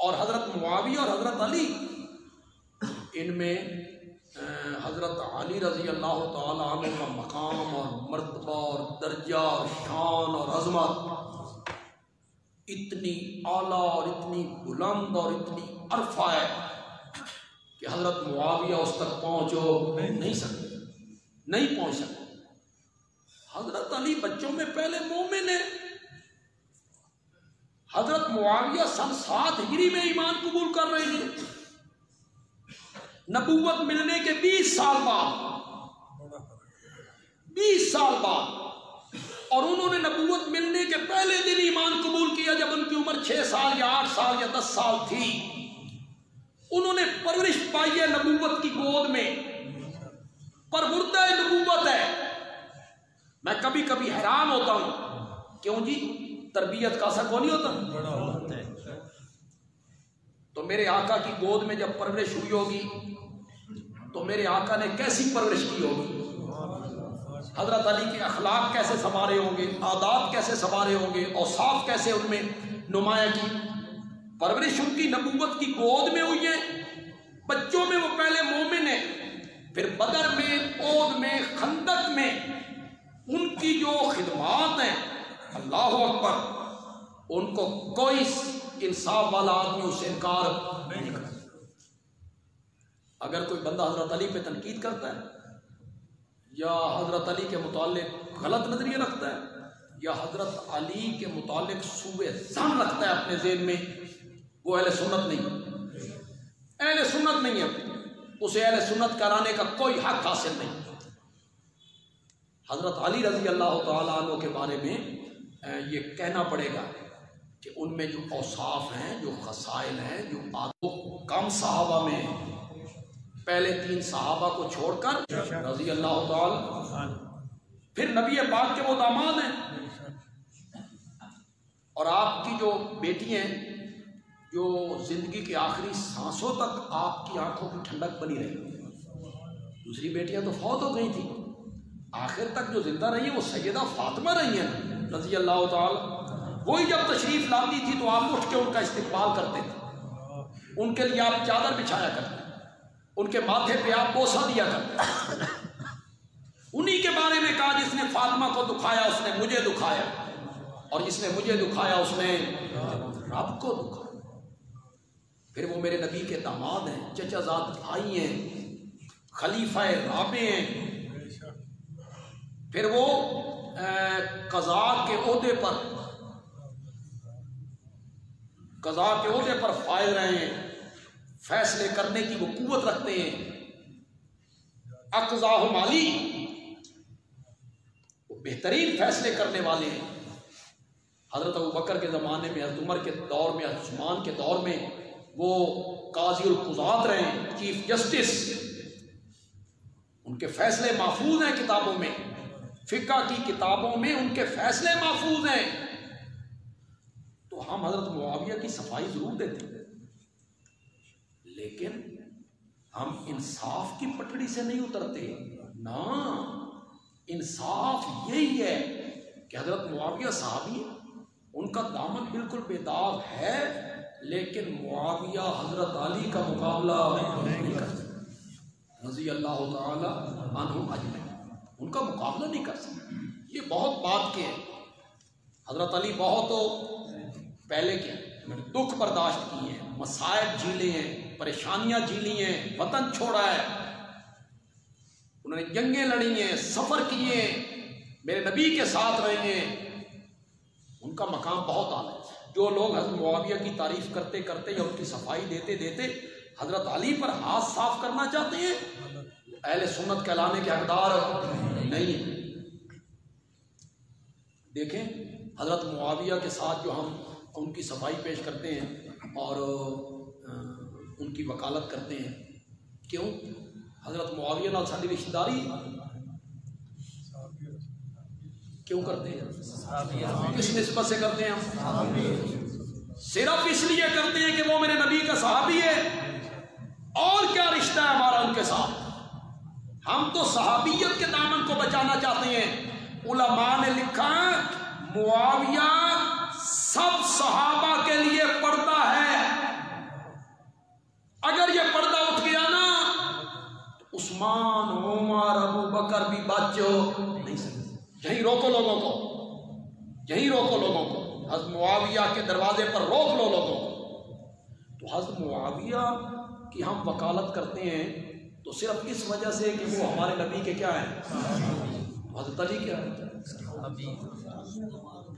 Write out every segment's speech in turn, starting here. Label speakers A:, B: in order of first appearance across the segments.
A: اور حضرت معاویہ اور حضرت علی، ان میں حضرت علی رضی اللہ تعالیٰ عنہ کا مقام اور مرتبہ اور درجہ اور شان اور عظمت اتنی اعلیٰ اور اتنی بلند اور اتنی عرفہ ہے کہ حضرت معاویہ اس تک پہنچو نہیں سکتے، نہیں پہنچ سکتے۔ حضرت علی بچوں میں پہلے مومن ہیں، حضرت معاویہ سن 7 ہجری میں ایمان قبول کر رہے ہیں، نبوت ملنے کے 20 سال بعد، 20 سال بعد، اور انہوں نے نبوت ملنے کے پہلے دن ایمان قبول کیا جب ان کی عمر 6 سال یا 8 سال یا 10 سال تھی۔ انہوں نے پرورش پائی ہے نبوت کی گود میں، پروردہ نبوت ہے۔ میں کبھی کبھی حیران ہوتا ہوں، کیوں جی تربیت کا اثر کون نہیں ہوتا؟ تو میرے آقا کی گود میں جب پرورش ہوئی ہوگی تو میرے آقا نے کیسی پرورش کی ہوگی، حضرت علی کے اخلاق کیسے سنوارے ہوں گے، عادات کیسے سنوارے ہوں گے، اوصاف کیسے ان میں نمایاں کی۔ پرورش ان کی نبوت کی گود میں ہوئی ہے، بچوں میں وہ پہلے مومن ہیں، پھر بدر میں، احد میں، خندق میں ان کی جو خدمات ہیں، اللہ اکبر، ان کو کوئی انصاف والا آدمی اس سے انکار نہیں کرتا۔ اگر کوئی بندہ حضرت علی پہ تنقید کرتا ہے یا حضرت علی کے متعلق غلط نظریہ رکھتا ہے یا حضرت علی کے متعلق سوء ظن رکھتا ہے اپنے ذہن میں، وہ اہل سنت نہیں، اہل سنت نہیں ہے، اسے اہل سنت کرانے کا کوئی حق حاصل نہیں۔ حضرت علی رضی اللہ تعالیٰ عنہ کے بارے میں یہ کہنا پڑے گا کہ ان میں جو اوصاف ہیں، جو خصائل ہیں، جو کم صحابہ میں ہیں، پہلے 3 صحابہ کو چھوڑ کر رضی اللہ تعالیٰ، پھر نبی پاک کے وہ داماد ہیں، اور آپ کی جو بیٹی ہیں جو زندگی کے آخری سانسوں تک آپ کی آنکھوں کی ٹھنڈک بنی رہی۔ دوسری بیٹیاں تو فوت ہو گئی تھیں، آخر تک جو زندہ رہی ہیں وہ سیدہ فاطمہ رہی ہیں رضی اللہ تعالیٰ۔ وہی جب تشریف لاتی تھی تو آپ اٹھ کے ان کا استقبال کرتے تھے، ان کے لیے آپ چادر بچھایا کرتے، ان کے ماتھے پہ آپ بوسہ دیا کرتے۔ انہی کے بارے میں کہا جس نے فاطمہ کو دکھایا اس نے مجھے دکھایا، اور جس نے مجھے دکھایا اس نے رب کو دکھایا۔ پھر وہ میرے نبی کے داماد ہیں، چچا زاد بھائی ہیں، خلیفہ رابع ہیں، پھر وہ قضاء کے عہدے پر فائز رہے ہیں، فیصلے کرنے کی وہ قوت رکھتے ہیں، اقضاء مالی، وہ بہترین فیصلے کرنے والے ہیں۔ حضرت ابوبکر کے زمانے میں، حضرت عمر کے دور میں، حضرت عثمان کے دور میں وہ قاضی القضات رہے ہیں، چیف جسٹس، ان کے فیصلے محفوظ ہیں کتابوں میں، فقہ کی کتابوں میں ان کے فیصلے محفوظ ہیں۔ تو ہم حضرت معاویہ کی صفائی ضرور دیتے ہیں، لیکن ہم انصاف کی پٹڑی سے نہیں اترتے نا۔ انصاف یہی ہے کہ حضرت معاویہ صحابی ہیں، ان کا دامن بالکل بے داغ ہے، لیکن معاویہ حضرت علی کا مقابلہ نہیں کر سکتے رضی اللہ تعالی عنہم اجمعین، ان کا مقابلہ نہیں کر سکتے۔ یہ بہت بات کے ہیں، حضرت علی بہت پہلے کے دکھ برداشت کیے ہیں، مصائب جھیلے ہیں، پریشانیاں جھیلی ہیں، وطن چھوڑا ہے، انہوں نے جنگیں لڑی ہیں، سفر کیے ہیں، میرے نبی کے ساتھ رہے ہیں، ان کا مقام بہت اعلیٰ ہے۔ جو لوگ حضرت معاویہ کی تعریف کرتے کرتے یا ان کی صفائی دیتے دیتے حضرت علی پر ہاتھ صاف کرنا چاہتے ہیں، اہل سنت کہلانے کے حقدار نہیں ہیں۔ دیکھیں حضرت معاویہ کے ساتھ جو ہم ان کی صفائی پیش کرتے ہیں اور ان کی وکالت کرتے ہیں، کیوں؟ حضرت معاویہ نال ساری رشتہ داری کیوں کرتے ہیں؟ کس نسبت سے کرتے ہیں ہم؟ صرف اس لیے کرتے ہیں کہ وہ میرے نبی کا صحابی ہے، اور کیا رشتہ ہے ہمارا ان کے ساتھ؟ ہم تو صحابیت کے دامن کو بچانا چاہتے ہیں۔ علماء نے لکھا معاویہ سب صحابہ کے لیے پردہ ہے، عثمان عمر ابو بکر بھی بچ نہیں سکتے. یہیں روکو لوگوں کو, یہیں روکو لوگوں کو. حضرت معاویہ کے دروازے پر روک لو لوگوں کو. تو حضرت معاویہ کی ہم وکالت کرتے ہیں تو صرف اس وجہ سے کہ وہ ہمارے نبی کے کیا ہیں. حضرت علی کیا ہے,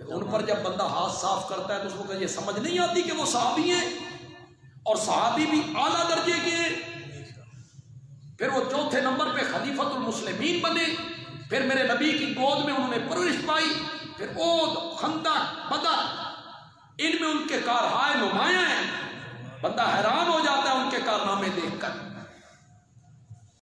A: ان پر جب بندہ ہاتھ صاف کرتا ہے تو اس کو یہ سمجھ نہیں آتی کہ وہ صحابی ہیں, اور صحابی بھی اعلیٰ درجے کے ہیں. پھر وہ چوتھے نمبر پہ خلیفۃ المسلمین بنے, پھر میرے نبی کی گود میں انہوں نے پرورش پائی, پھر احد, خندق, بدر, ان میں ان کے کارہائے نمایاں ہیں. بندہ حیران ہو جاتا ہے ان کے کارنامے دیکھ کر.